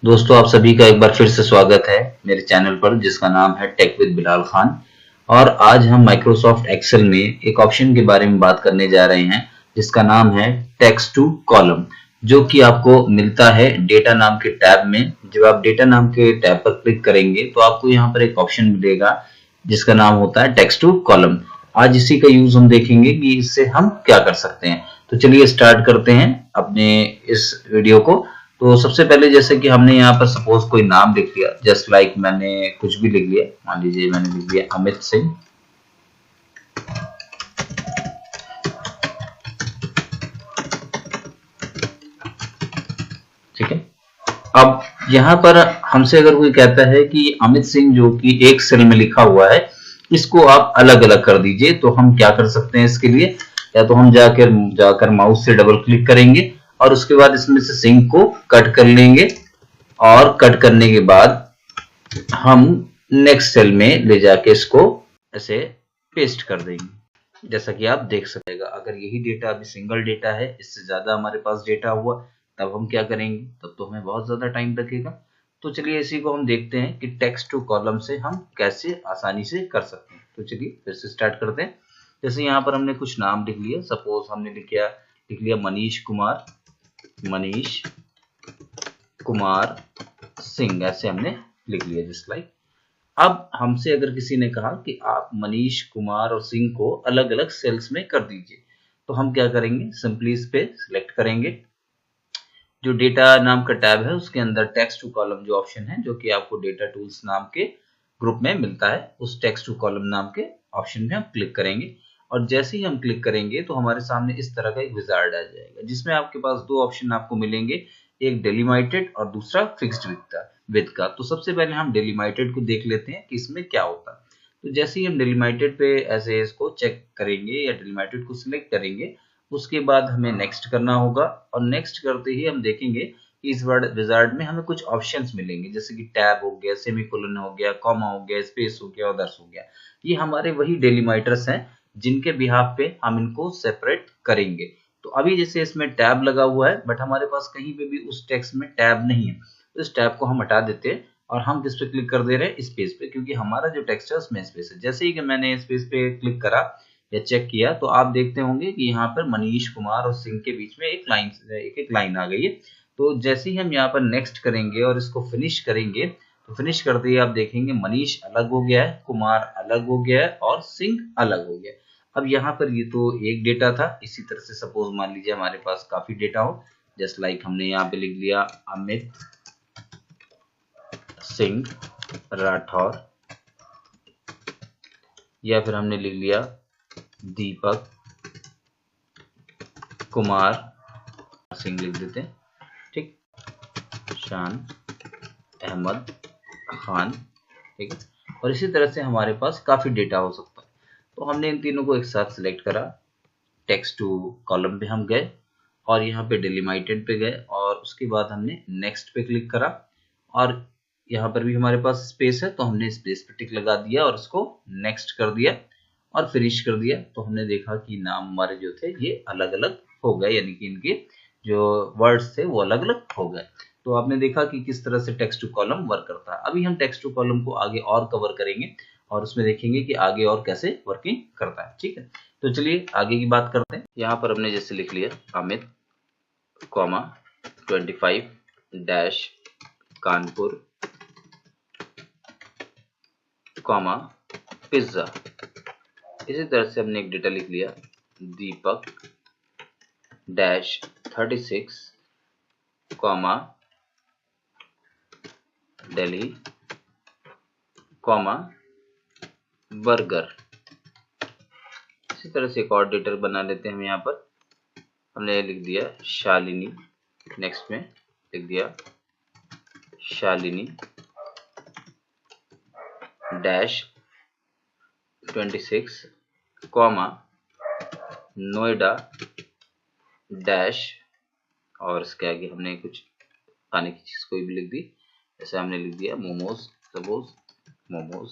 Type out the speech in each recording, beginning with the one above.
दोस्तों आप सभी का एक बार फिर से स्वागत है मेरे चैनल पर जिसका नाम है टेक विद बिलाल खान। और आज हम माइक्रोसॉफ्ट एक्सेल में एक ऑप्शन के बारे में बात करने जा रहे हैं जिसका नाम है टेक्स्ट टू कॉलम, जो कि आपको मिलता है डेटा नाम के टैब में। जब आप डेटा नाम के टैब पर क्लिक करेंगे तो आपको यहाँ पर एक ऑप्शन मिलेगा जिसका नाम होता है टेक्स्ट टू कॉलम। आज इसी का यूज हम देखेंगे कि इससे हम क्या कर सकते हैं। तो चलिए स्टार्ट करते हैं अपने इस वीडियो को। तो सबसे पहले जैसे कि हमने यहाँ पर सपोज कोई नाम लिख लिया, जस्ट लाइक मैंने कुछ भी लिख लिया, मान लीजिए मैंने लिख लिया अमित सिंह। ठीक है, अब यहाँ पर हमसे अगर कोई कहता है कि अमित सिंह जो कि एक सेल में लिखा हुआ है इसको आप अलग अलग कर दीजिए, तो हम क्या कर सकते हैं इसके लिए। या तो हम जाकर माउस से डबल क्लिक करेंगे और उसके बाद इसमें से सिंह को कट कर लेंगे और कट करने के बाद हम नेक्स्ट सेल में ले जाके इसको ऐसे पेस्ट कर देंगे। जैसा कि आप देख सकेगा, अगर यही डेटा अभी सिंगल डेटा है, इससे ज्यादा हमारे पास डेटा हुआ तब हम क्या करेंगे, तब तो हमें बहुत ज्यादा टाइम लगेगा। तो चलिए इसी को हम देखते हैं कि टेक्स्ट टू कॉलम से हम कैसे आसानी से कर सकते हैं। तो चलिए फिर से स्टार्ट करते हैं। जैसे यहाँ पर हमने कुछ नाम लिख लिया, सपोज हमने लिख लिया मनीष कुमार सिंह, ऐसे हमने लिख लिया जस्ट लाइक। अब हमसे अगर किसी ने कहा कि आप मनीष कुमार और सिंह को अलग अलग सेल्स में कर दीजिए, तो हम क्या करेंगे, सिंपली इस पे सिलेक्ट करेंगे। जो डेटा नाम का टैब है उसके अंदर टेक्स्ट टू कॉलम जो ऑप्शन है, जो कि आपको डेटा टूल्स नाम के ग्रुप में मिलता है, उस टेक्स्ट टू कॉलम नाम के ऑप्शन में हम क्लिक करेंगे। और जैसे ही हम क्लिक करेंगे तो हमारे सामने इस तरह का एक विजार्ड आ जाएगा जिसमें आपके पास दो ऑप्शन आपको मिलेंगे, एक डेलिमिटेड और दूसरा फिक्स्ड विथ का। तो सबसे पहले हम डेलिमिटेड को देख लेते हैं कि इसमें क्या होता है। तो जैसे ही हम डेलिमिटेड पे ऐसे इसको चेक करेंगे या डेलिमिटेड को सिलेक्ट करेंगे, उसके बाद हमें नेक्स्ट करना होगा। और नेक्स्ट करते ही हम देखेंगे कि इस वर्ड विजार्ड में हमें कुछ ऑप्शंस मिलेंगे, जैसे कि टैब हो गया, सेमीकोलन हो गया, कॉमा हो गया, स्पेस हो गया, अदर्स हो गया। ये हमारे वही डेलिमिटर्स हैं जिनके बिहाफ पे हम इनको सेपरेट करेंगे। तो अभी जैसे इसमें टैब लगा हुआ है बट हमारे पास कहीं पे भी उस टेक्स्ट में टैब नहीं है, तो इस टैब को हम हटा देते हैं और हम किस पे क्लिक कर दे रहे हैं, स्पेस पे, क्योंकि हमारा जो टेक्स्ट है उसमें स्पेस है। जैसे ही कि मैंने स्पेस पे क्लिक करा या चेक किया तो आप देखते होंगे कि यहाँ पर मनीष कुमार और सिंह के बीच में एक लाइन आ गई है। तो जैसे ही हम यहाँ पर नेक्स्ट करेंगे और इसको फिनिश करेंगे, तो फिनिश करते ही आप देखेंगे मनीष अलग हो गया है, कुमार अलग हो गया है और सिंह अलग हो गया। अब यहाँ पर ये तो एक डेटा था, इसी तरह से सपोज मान लीजिए हमारे पास काफी डेटा हो, जस्ट लाइक हमने यहाँ पे लिख लिया अमित सिंह राठौर, या फिर हमने लिख लिया दीपक कुमार सिंह लिख देते हैं, ठीक, शान अहमद खान, ठीक है। और इसी तरह से हमारे पास काफी डेटा हो सकता है। तो हमने इन तीनों को एक साथ सिलेक्ट करा, टेक्स्ट टू कॉलम पे हम गए और यहाँ पे डेलिमिटेड पे गए और उसके बाद हमने नेक्स्ट पे क्लिक करा और यहाँ पर भी हमारे पास स्पेस है तो हमने स्पेस पे टिक लगा दिया और इसको नेक्स्ट कर दिया और फिनिश कर दिया। तो हमने देखा कि नाम हमारे जो थे ये अलग अलग हो गए, यानी कि इनके जो वर्ड्स थे वो अलग अलग हो गए। तो आपने देखा कि किस तरह से टेक्स्ट टू कॉलम वर्क करता है। अभी हम टेक्स्ट टू कॉलम को आगे और कवर करेंगे और उसमें देखेंगे कि आगे और कैसे वर्किंग करता है, ठीक है। तो चलिए आगे की बात करते हैं। यहाँ पर हमने जैसे लिख लिया Amit comma 25 dash Kanpur comma pizza. इसी तरह से हमने एक डेटा लिख लिया Deepak dash 36 comma Delhi comma burger. इसी तरह से एक और डेटा बना लेते हैं हम। यहाँ पर हमने लिख दिया शालिनी, नेक्स्ट में लिख दिया Shalini dash 26 comma Noida dash, और इसके आगे हमने कुछ खाने की चीज कोई भी लिख दी, जैसे हमने लिख दिया मोमोज, सपोज मोमोज,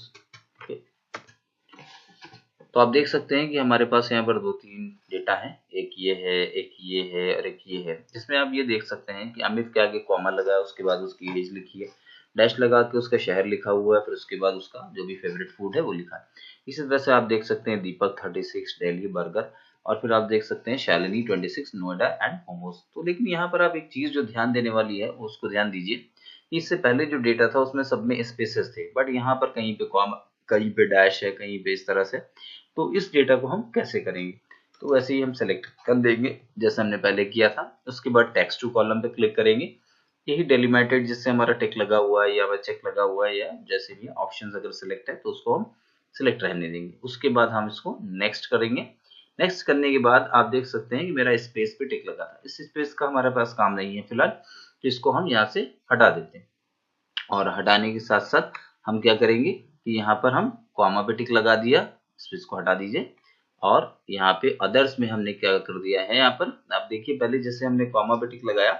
तो आप देख सकते हैं कि हमारे पास यहाँ पर 2-3 डेटा हैं, एक ये है, एक ये है और एक ये है, जिसमें आप ये देख सकते हैं कि अमित के आगे कॉमा लगा है, उसके बाद उसकी एज लिखी है, डैश लगा के उसका शहर लिखा हुआ है, फिर उसके बाद उसका जो भी फेवरेट फूड है वो लिखा है। इसी तरह से आप देख सकते हैं दीपक 36 दिल्ली बर्गर, और फिर आप देख सकते हैं शालिनी 26 नोएडा एंड मोमोज। तो लेकिन यहाँ पर आप एक चीज जो ध्यान देने वाली है उसको ध्यान दीजिए, इससे पहले जो डेटा था उसमें सब में स्पेसेस थे, बट यहाँ पर कहीं पे कॉमा, कहीं पे डैश है, कहीं पे इस तरह से। तो इस डेटा को हम कैसे करेंगे? तो वैसे ही हम सेलेक्ट कर देंगे जैसे हमने पहले किया था। उसके बाद टेक्स्ट टू कॉलम पे क्लिक करेंगे, यही डेलिमिटेड जिससे हमारा टिक लगा हुआ है या वह चेक लगा हुआ है या जैसे भी ऑप्शंस अगर सिलेक्ट है तो उसको हम सिलेक्ट रहने देंगे। उसके बाद हम इसको नेक्स्ट करेंगे। नेक्स्ट करने के बाद आप देख सकते हैं कि मेरा स्पेस पे टिक लगा था, इस स्पेस का हमारे पास काम नहीं है फिलहाल, तो इसको हम यहाँ से हटा देते हैं। और हटाने के साथ साथ हम क्या करेंगे कि यहाँ पर हम कॉमा पे टिक लगा दिया, स्पेस को हटा दीजिए। और यहाँ पे अदर्स में हमने क्या कर दिया है, यहाँ पर आप देखिए पहले जैसे हमने कॉमा पे टिक लगाया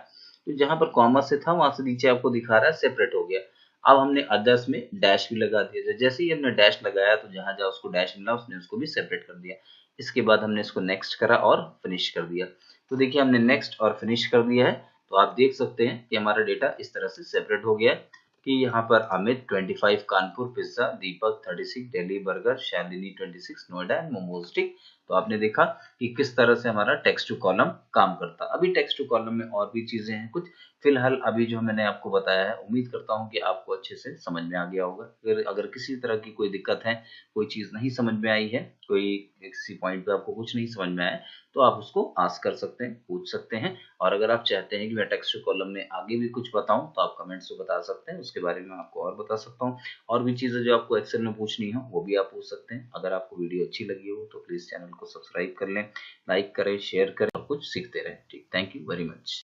तो जहाँ पर कॉमा से था वहां से नीचे आपको दिखा रहा है सेपरेट हो गया। अब हमने अदर्स में डैश भी लगा दिया, जैसे ही हमने डैश लगाया तो जहां जहां उसको डैश मिला उसने उसको भी सेपरेट कर दिया। इसके बाद हमने इसको नेक्स्ट करा और फिनिश कर दिया। तो देखिए हमने नेक्स्ट और फिनिश कर दिया है। तो आप देख सकते हैं कि हमारा डेटा इस तरह से सेपरेट हो गया है कि यहाँ पर Amit 25 Kanpur pizza, Deepak 36 Delhi burger, Shalini 26 Noida and momos. ठीक, तो आपने देखा कि किस तरह से हमारा टेक्स्ट टू कॉलम काम करता है। अभी टेक्स्ट टू कॉलम में और भी चीजें हैं कुछ, फिलहाल अभी जो मैंने आपको बताया है उम्मीद करता हूँ कि आपको अच्छे से समझ में आ गया होगा। अगर किसी तरह की कोई दिक्कत है, कोई चीज नहीं समझ में आई है, कोई किसी पॉइंट पे आपको कुछ नहीं समझ में आया, तो आप उसको आस्क कर सकते हैं, पूछ सकते हैं। और अगर आप चाहते हैं कि मैं टेक्स्ट टू कॉलम में आगे भी कुछ बताऊं तो आप कमेंट्स में बता सकते हैं, उसके बारे में आपको और बता सकता हूं। और भी चीजें जो आपको एक्सेल में पूछनी हो वो भी आप पूछ सकते हैं। अगर आपको वीडियो अच्छी लगी हो तो प्लीज चैनल को सब्सक्राइब कर लें, लाइक करें, शेयर करें और कुछ सीखते रहें। ठीक, थैंक यू वेरी मच।